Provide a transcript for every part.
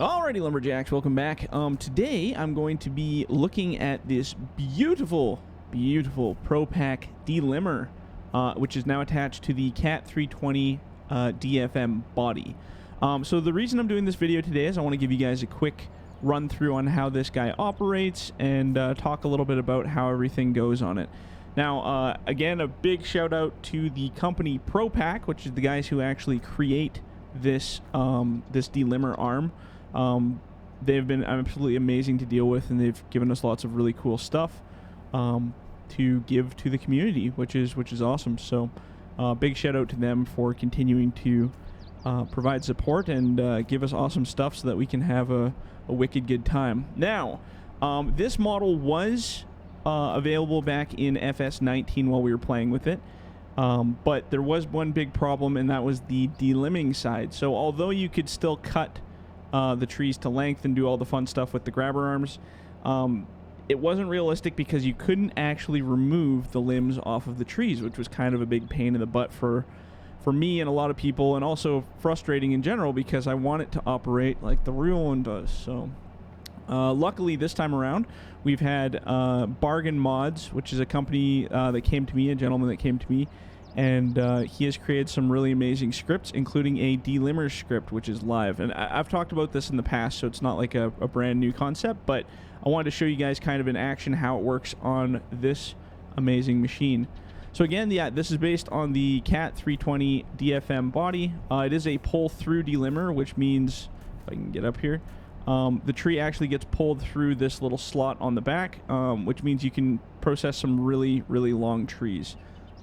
Alrighty, lumberjacks, welcome back. Today I'm going to be looking at this beautiful Pro Pac Delimber, which is now attached to the Cat 320 DFM body. So the reason I'm doing this video today is I want to give you guys a quick run through on how this guy operates and talk a little bit about how everything goes on it. Now, again, a big shout out to the company Pro Pac, which is the guys who actually create this this Delimber arm. They've been absolutely amazing to deal with, and they've given us lots of really cool stuff to give to the community, which is awesome. So big shout out to them for continuing to provide support and give us awesome stuff so that we can have a wicked good time. Now, this model was available back in FS19 while we were playing with it, but there was one big problem, and that was the delimbing side. So although you could still cut the trees to length and do all the fun stuff with the grabber arms, it wasn't realistic because you couldn't actually remove the limbs off of the trees, which was kind of a big pain in the butt for me and a lot of people, and also frustrating in general because I want it to operate like the real one does. So luckily this time around we've had Bargain Mods, which is a company that came to me, a gentleman that came to me, and he has created some really amazing scripts, including a Delimber script, which is live. And I've talked about this in the past, so it's not like a brand new concept, but I wanted to show you guys kind of in action how it works on this amazing machine. So again, yeah, this is based on the Cat 320 DFM body. It is a pull-through Delimber, which means, if I can get up here, the tree actually gets pulled through this little slot on the back, which means you can process some really long trees.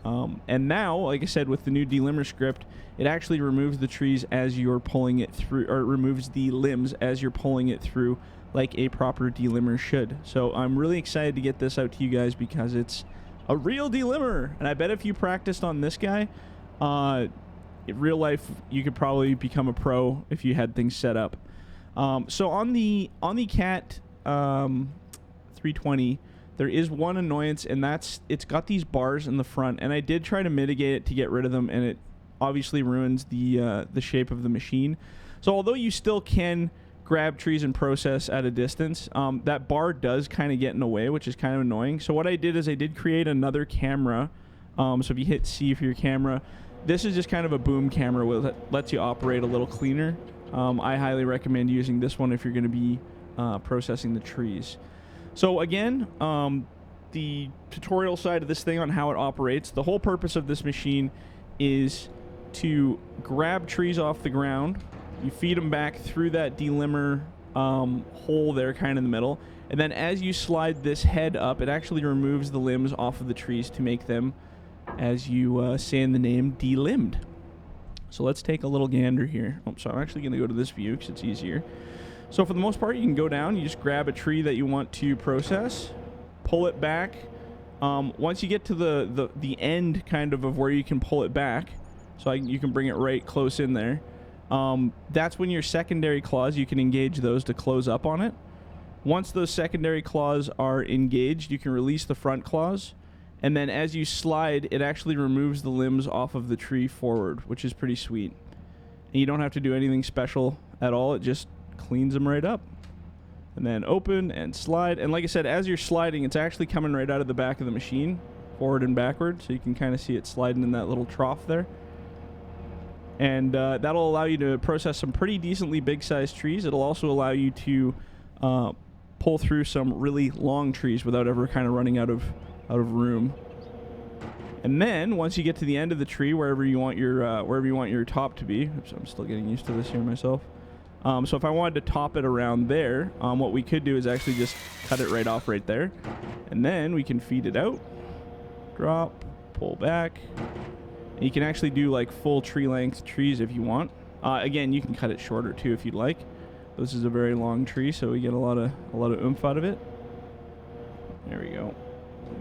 And now, like I said, with the new Delimber script, it actually removes the trees as you're pulling it through, or it removes the limbs as you're pulling it through, like a proper Delimber should. So I'm really excited to get this out to you guys because it's a real Delimber, and I bet if you practiced on this guy, in real life, you could probably become a pro if you had things set up. So on the Cat 320. There is one annoyance, and that's it's got these bars in the front, and I did try to mitigate it to get rid of them, and it obviously ruins the shape of the machine. So although you still can grab trees and process at a distance, that bar does kind of get in the way, which is kind of annoying. So what I did is I did create another camera. So if you hit C for your camera, this is just kind of a boom camera that lets you operate a little cleaner. I highly recommend using this one if you're going to be processing the trees. So again, the tutorial side of this thing on how it operates, the whole purpose of this machine is to grab trees off the ground, you feed them back through that Delimber hole there kind of in the middle, and then as you slide this head up, it actually removes the limbs off of the trees to make them, as you say in the name, delimbed. So let's take a little gander here. Oh, so I'm actually going to go to this view because it's easier. So for the most part, you can go down, you just grab a tree that you want to process, pull it back. Once you get to the end kind of where you can pull it back, so you can bring it right close in there, that's when your secondary claws, you can engage those to close up on it. Once those secondary claws are engaged, you can release the front claws, and then as you slide, it actually removes the limbs off of the tree forward, which is pretty sweet. And you don't have to do anything special at all, it just cleans them right up. And then open and slide, and like I said, as you're sliding, it's actually coming right out of the back of the machine, forward and backward, so you can kind of see it sliding in that little trough there. And that'll allow you to process some pretty decently big sized trees. It'll also allow you to pull through some really long trees without ever kind of running out of room. And then once you get to the end of the tree, wherever you want your top to be, oops, I'm still getting used to this here myself. So if I wanted to top it around there, what we could do is actually just cut it right off right there. And then we can feed it out, drop, pull back. And you can actually do like full tree length trees if you want. Again, you can cut it shorter too if you'd like. This is a very long tree, so we get a lot of oomph out of it. There we go.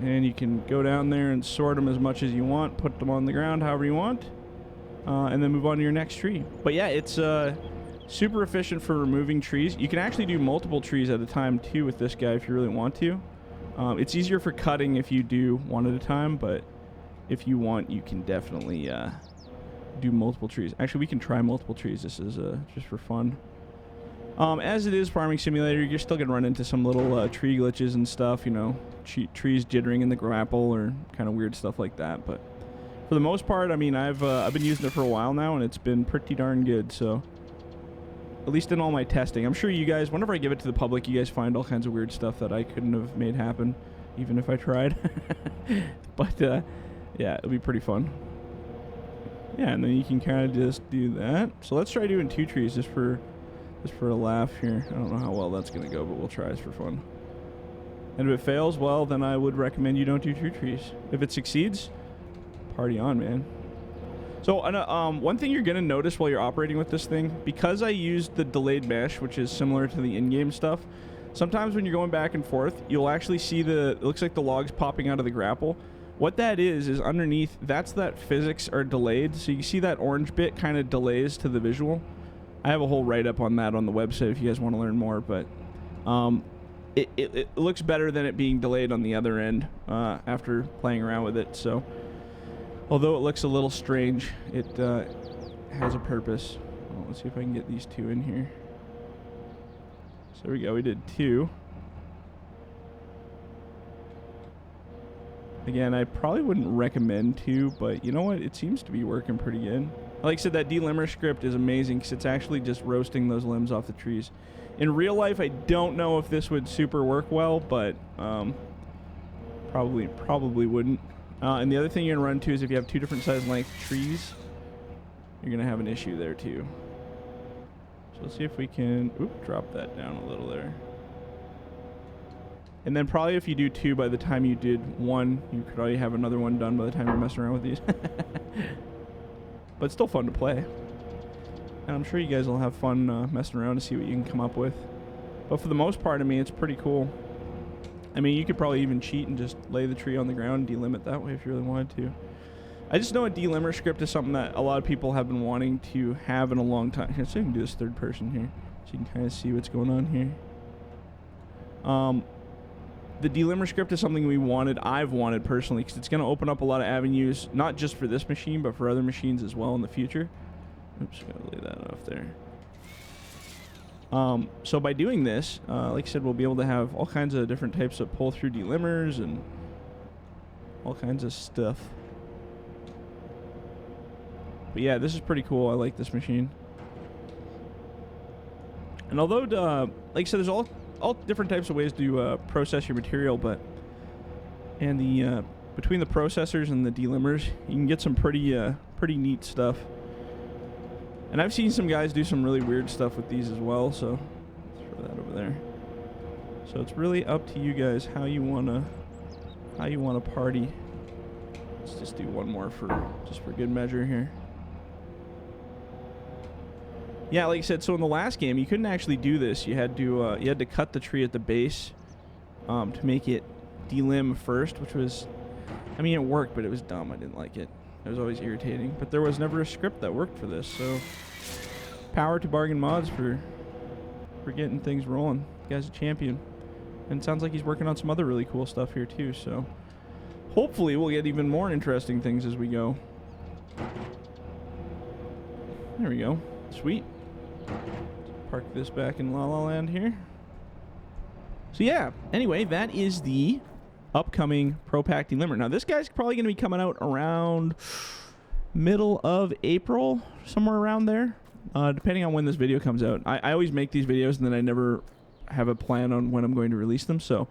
And you can go down there and sort them as much as you want, put them on the ground however you want, and then move on to your next tree. But yeah, it's super efficient for removing trees. You can actually do multiple trees at a time too with this guy if you really want to. It's easier for cutting if you do one at a time, but if you want, you can definitely do multiple trees. Actually, we can try multiple trees. This is just for fun. As it is Farming Simulator, you're still going to run into some little tree glitches and stuff, you know, trees jittering in the grapple or kind of weird stuff like that. But for the most part, I mean, I've been using it for a while now, and it's been pretty darn good. So at least in all my testing, I'm sure you guys, whenever I give it to the public, you guys find all kinds of weird stuff that I couldn't have made happen, even if I tried. But yeah, it'll be pretty fun. Yeah, and then you can kind of just do that. So let's try doing 2 trees just for a laugh here. I don't know how well that's going to go, but we'll try it for fun. And if it fails, well, then I would recommend you don't do 2 trees. If it succeeds, party on, man. So one thing you're going to notice while you're operating with this thing, because I used the delayed mesh, which is similar to the in-game stuff, sometimes when you're going back and forth, you'll actually see it looks like the logs popping out of the grapple. What that is underneath, that's that physics are delayed. So you see that orange bit kind of delays to the visual. I have a whole write-up on that on the website if you guys want to learn more, but it looks better than it being delayed on the other end after playing around with it. So although it looks a little strange, it has a purpose. Well, let's see if I can get these 2 in here. So there we go, we did 2. Again, I probably wouldn't recommend 2, but you know what? It seems to be working pretty good. Like I said, that Delimber script is amazing because it's actually just roasting those limbs off the trees. In real life, I don't know if this would super work well, but probably wouldn't. And the other thing you're going to run into is if you have 2 different size length trees, you're going to have an issue there too. So let's see if we can drop that down a little there. And then probably if you do 2 by the time you did 1, you could already have another one done by the time you're messing around with these. But it's still fun to play. And I'm sure you guys will have fun messing around to see what you can come up with. But for the most part, I mean, it's pretty cool. I mean, you could probably even cheat and just lay the tree on the ground and delimit that way if you really wanted to. I just know a Delimber script is something that a lot of people have been wanting to have in a long time. Here, so you can do this third person here. So you can kind of see what's going on here. The Delimber script is something I've wanted personally, because it's going to open up a lot of avenues, not just for this machine, but for other machines as well in the future. Oops, gotta lay that off there. So by doing this, like I said, we'll be able to have all kinds of different types of pull-through delimbers and all kinds of stuff. But yeah, this is pretty cool. I like this machine. And although, like I said, there's all different types of ways to process your material, but between the processors and the delimbers, you can get some pretty neat stuff. And I've seen some guys do some really weird stuff with these as well, so let's throw that over there. So it's really up to you guys how you wanna party. Let's just do one more for good measure here. Yeah, like I said, so in the last game, you couldn't actually do this. You had to cut the tree at the base to make it delimb first, which was, I mean, it worked, but it was dumb. I didn't like it. It was always irritating. But there was never a script that worked for this, so power to Bargain Mods for getting things rolling. The guy's a champion. And it sounds like he's working on some other really cool stuff here too, so hopefully we'll get even more interesting things as we go. There we go. Sweet. Park this back in La La Land here. So yeah, anyway, that is the upcoming Pro Pac Delimber. Now this guy's probably going to be coming out around middle of April, somewhere around there, depending on when this video comes out. I always make these videos and then I never have a plan on when I'm going to release them. So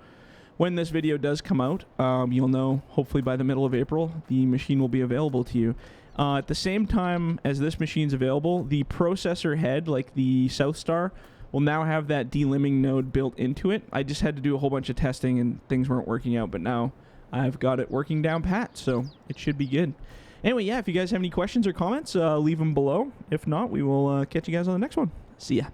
when this video does come out, you'll know hopefully by the middle of April the machine will be available to you. At the same time as this machine's available, the processor head, like the South Star, will now have that delimbing node built into it. I just had to do a whole bunch of testing and things weren't working out, but now I've got it working down pat, so it should be good. Anyway, yeah, if you guys have any questions or comments, leave them below. If not, we will catch you guys on the next one. See ya.